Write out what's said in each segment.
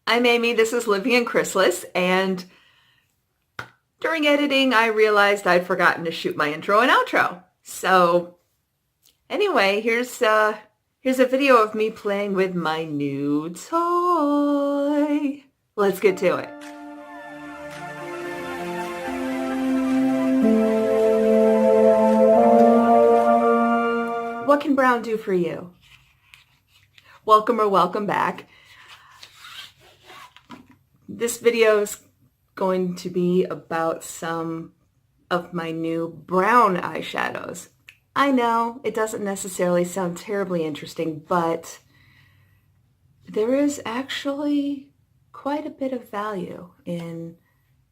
I'm Amy, this is Living in Chrysalis, and during editing I realized I'd forgotten to shoot my intro and outro. So anyway, here's a video of me playing with my new toy. Let's get to it. What can brown do for you? Welcome or welcome back. This video is going to be about some of my new brown eyeshadows. I know it doesn't necessarily sound terribly interesting, but there is actually quite a bit of value in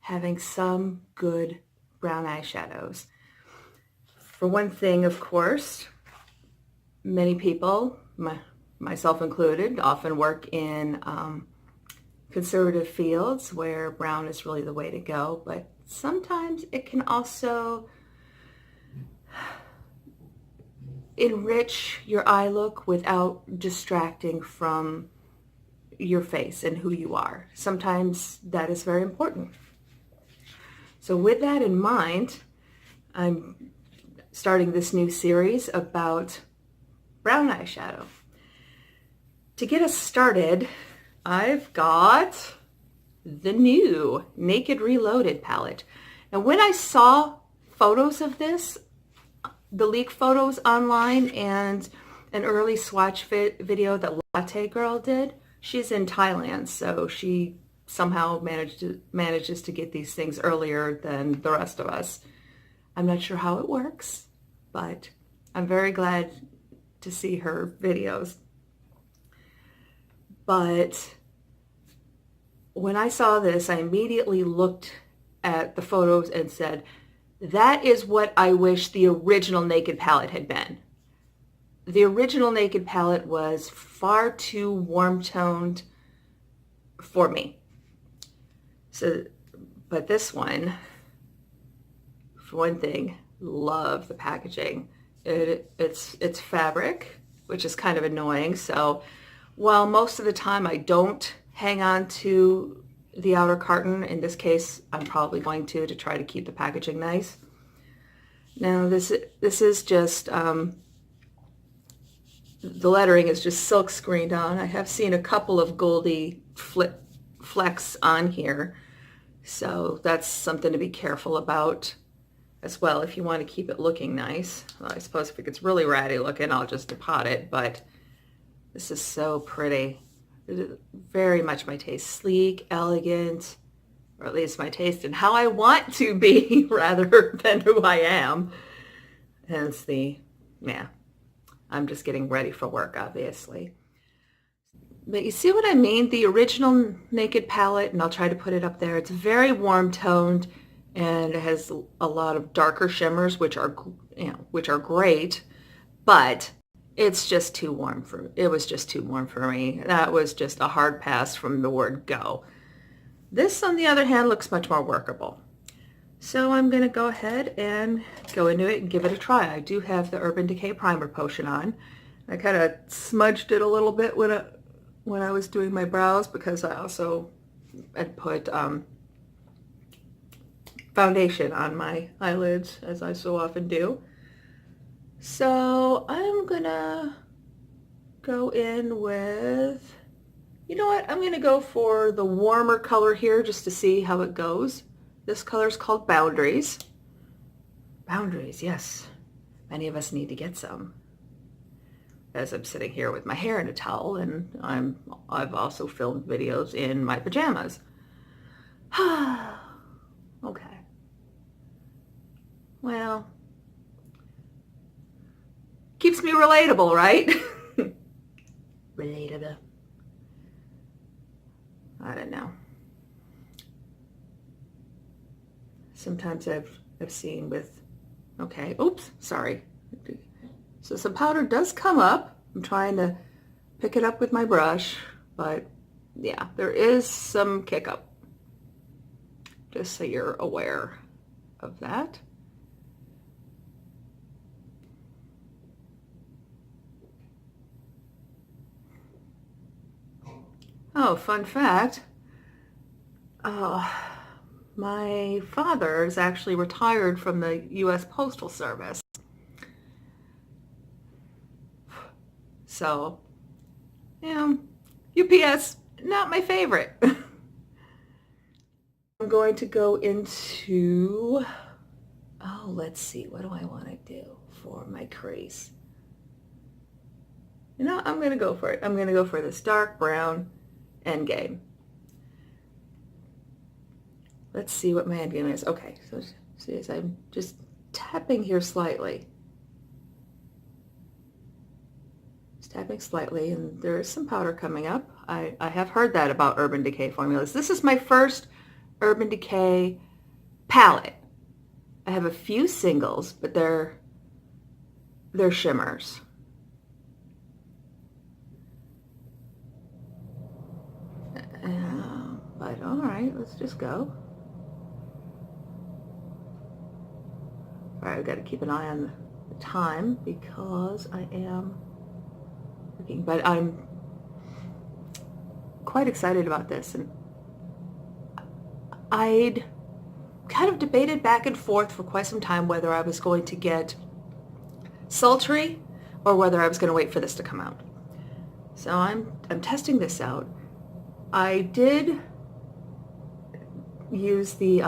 having some good brown eyeshadows. For one thing, of course, many people, myself included, often work in conservative fields where brown is really the way to go, but sometimes it can also enrich your eye look without distracting from your face and who you are. Sometimes that is very important. So with that in mind, I'm starting this new series about brown eyeshadow. To get us started, I've got the new Naked Reloaded palette. Now when I saw photos of this, the leak photos online and an early swatch video that Latte Girl did, she's in Thailand, so she somehow manages to get these things earlier than the rest of us. I'm not sure how it works, but I'm very glad to see her videos. But when I saw this, I immediately looked at the photos and said, that is what I wish the original Naked palette had been. The original Naked palette was far too warm-toned for me. So, but this one, for one thing, love the packaging. It's fabric, which is kind of annoying. So while most of the time I don't hang on to the outer carton, in this case I'm probably going to try to keep the packaging nice. Now this is just the lettering is just silk screened on. I have seen a couple of goldy flecks on here, so that's something to be careful about as well if you want to keep it looking nice. Well, I suppose if it gets really ratty looking, I'll just depot it, but this is so pretty. It is very much my taste. Sleek, elegant, or at least my taste and how I want to be rather than who I am. Hence yeah, I'm just getting ready for work, obviously. But you see what I mean? The original Naked palette, and I'll try to put it up there, it's very warm toned and it has a lot of darker shimmers, which are, which are great, but it's just too warm it was just too warm for me. That was just a hard pass from the word go. This, on the other hand, looks much more workable. So I'm going to go ahead and go into it and give it a try. I do have the Urban Decay Primer Potion on. I kind of smudged it a little bit when I was doing my brows because I also had put foundation on my eyelids, as I so often do. So I'm gonna go in with, you know what, I'm gonna go for the warmer color here just to see how it goes. This color is called Boundaries. Boundaries, yes. Many of us need to get some. As I'm sitting here with my hair in a towel, and I've also filmed videos in my pajamas. Okay. Well, keeps me relatable, right? Relatable. I don't know. Sometimes I've seen with, okay, oops, sorry. So some powder does come up. I'm trying to pick it up with my brush, but yeah, there is some kick up. Just so you're aware of that. Oh, fun fact. Uh, my father is actually retired from the U.S. Postal Service. So, yeah, UPS, not my favorite. I'm going to go into, oh, let's see, what do I want to do for my crease? You know, I'm going to go for it. I'm going to go for this dark brown endgame. Let's see what my endgame is. Okay, so see as I'm just tapping here slightly. Just tapping slightly, and there is some powder coming up. I have heard that about Urban Decay formulas. This is my first Urban Decay palette. I have a few singles, but they're shimmers. But all right, let's just go. All right, I've got to keep an eye on the time because I am looking, but I'm quite excited about this. And I'd kind of debated back and forth for quite some time whether I was going to get sultry or whether I was going to wait for this to come out. So I'm testing this out. I did use the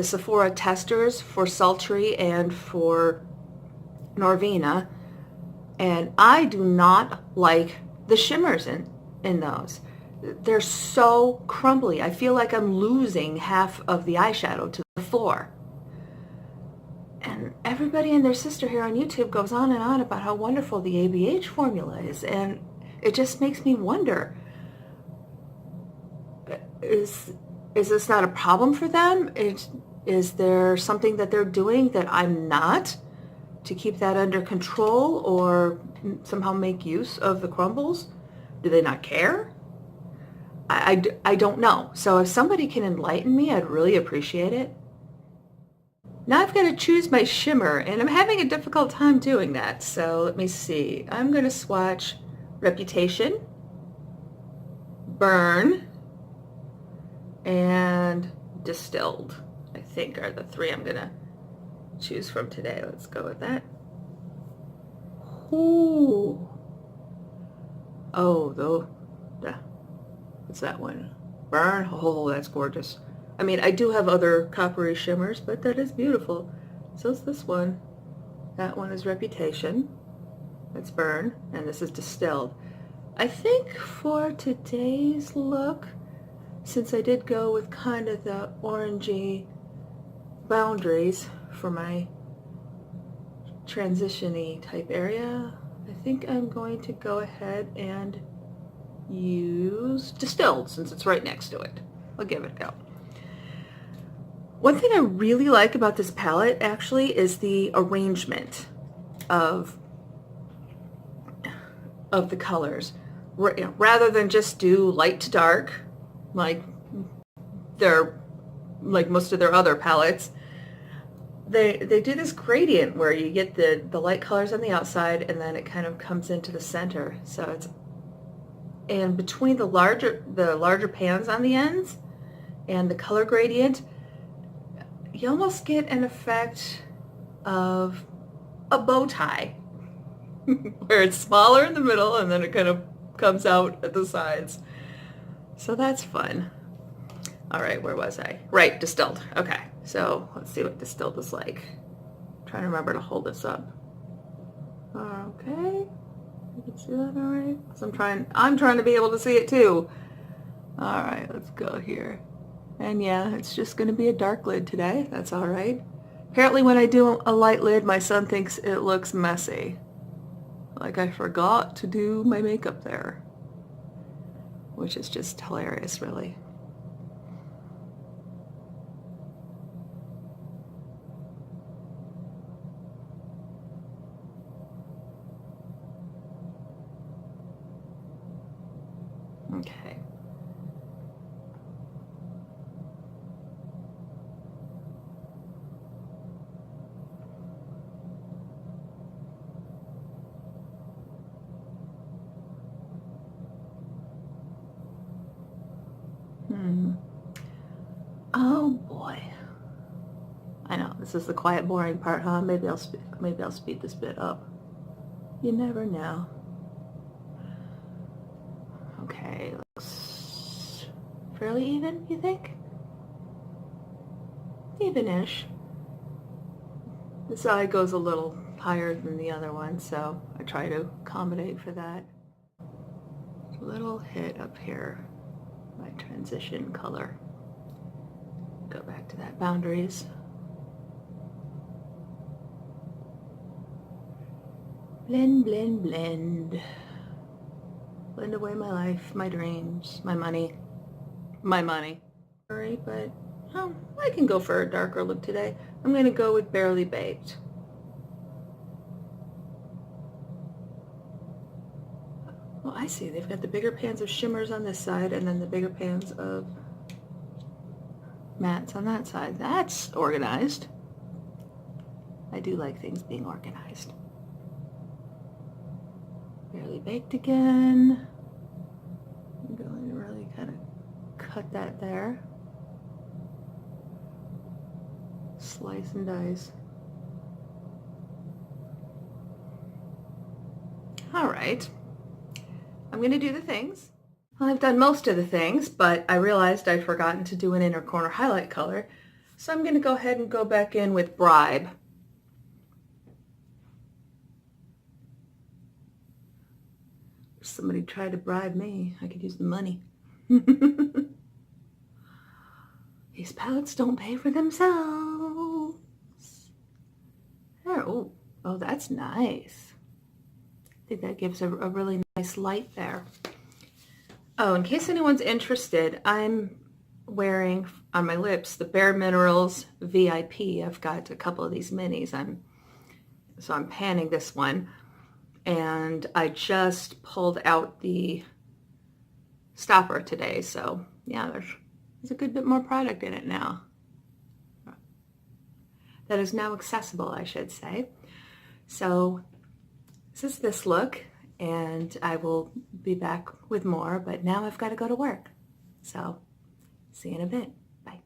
Sephora testers for sultry and for Norvina, and I do not like the shimmers in those. They're so crumbly. I feel like I'm losing half of the eyeshadow to the floor. And everybody and their sister here on YouTube goes on and on about how wonderful the ABH formula is, and it just makes me wonder, is this not a problem for them? Is there something that they're doing that I'm not to keep that under control or somehow make use of the crumbles? Do they not care? I don't know. So if somebody can enlighten me, I'd really appreciate it. Now I've got to choose my shimmer, and I'm having a difficult time doing that. So let me see. I'm going to swatch Reputation, Burn, and Distilled, I think, are the three I'm going to choose from today. Let's go with that. Ooh. Oh, though. What's that one? Burn? Oh, that's gorgeous. I mean, I do have other coppery shimmers, but that is beautiful. So is this one. That one is Reputation. That's Burn, and this is Distilled. I think for today's look, since I did go with kind of the orangey boundaries for my transition-y type area, I think I'm going to go ahead and use Distilled since it's right next to it. I'll give it a go. One thing I really like about this palette actually is the arrangement of the colors. Rather than just do light to dark like most of their other palettes, they do this gradient where you get the light colors on the outside and then it kind of comes into the center. So it's, and between the larger pans on the ends and the color gradient, you almost get an effect of a bow tie where it's smaller in the middle and then it kind of comes out at the sides. So that's fun. All right, where was I? Right, Distilled. Okay, so let's see what Distilled is like. I'm trying to remember to hold this up. Okay, you can see that all right? So I'm trying to be able to see it too. All right, let's go here. And yeah, it's just going to be a dark lid today. That's all right. Apparently when I do a light lid, my son thinks it looks messy. Like I forgot to do my makeup there. Which is just hilarious, really. Okay. Oh boy. I know, this is the quiet, boring part, huh? Maybe I'll speed this bit up. You never know. Okay, looks fairly even, you think? Even-ish. This eye goes a little higher than the other one, so I try to accommodate for that. A little hit up here, my transition color. Go back to that boundaries. Blend, blend, blend. Blend away my life, my dreams, my money. My money. Sorry, but I can go for a darker look today. I'm going to go with Barely Baked. Well, I see. They've got the bigger pans of shimmers on this side and then the bigger pans of mattes on that side. That's organized. I do like things being organized. Barely Baked again. I'm going to really kind of cut that there. Slice and dice. All right. I'm going to do the things. Well, I've done most of the things, but I realized I'd forgotten to do an inner corner highlight color. So I'm going to go ahead and go back in with Bribe. If somebody tried to bribe me, I could use the money. These palettes don't pay for themselves. There, oh, that's nice. I think that gives a really nice light there. Oh, in case anyone's interested, I'm wearing on my lips the Bare Minerals VIP. I've got a couple of these minis. So I'm panning this one, and I just pulled out the stopper today. So yeah, there's a good bit more product in it now. That is now accessible, I should say. So this is this look, and I will be back with more, but now I've got to go to work. So see you in a bit. Bye.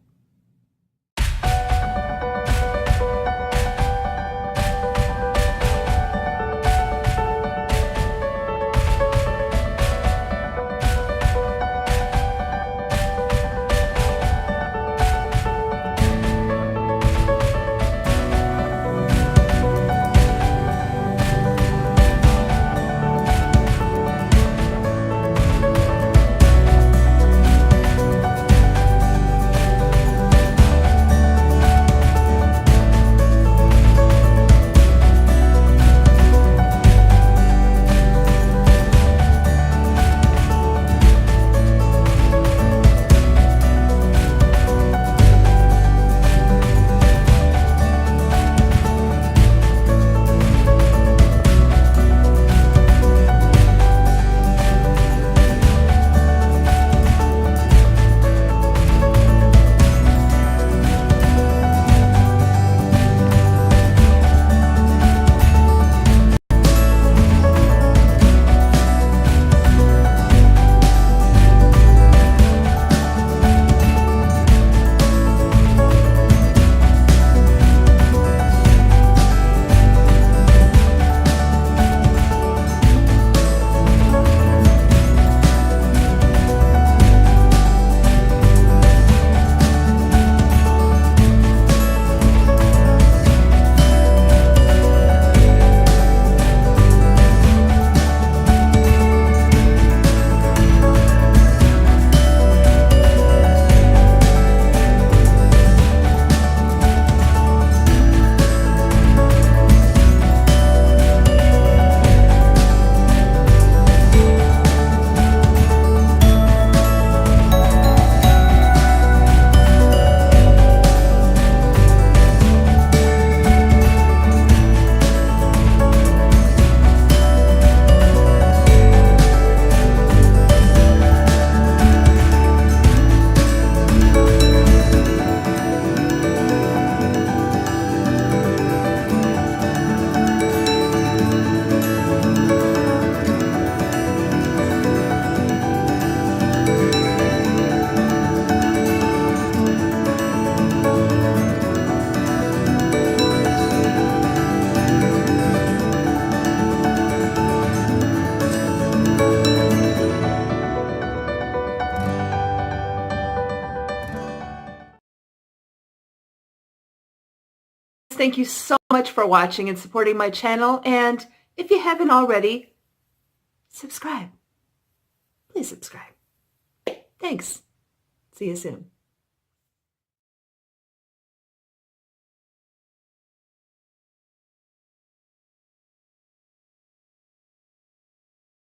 thank you so much for watching and supporting my channel. And if you haven't already, subscribe. Please subscribe. Thanks. See you soon.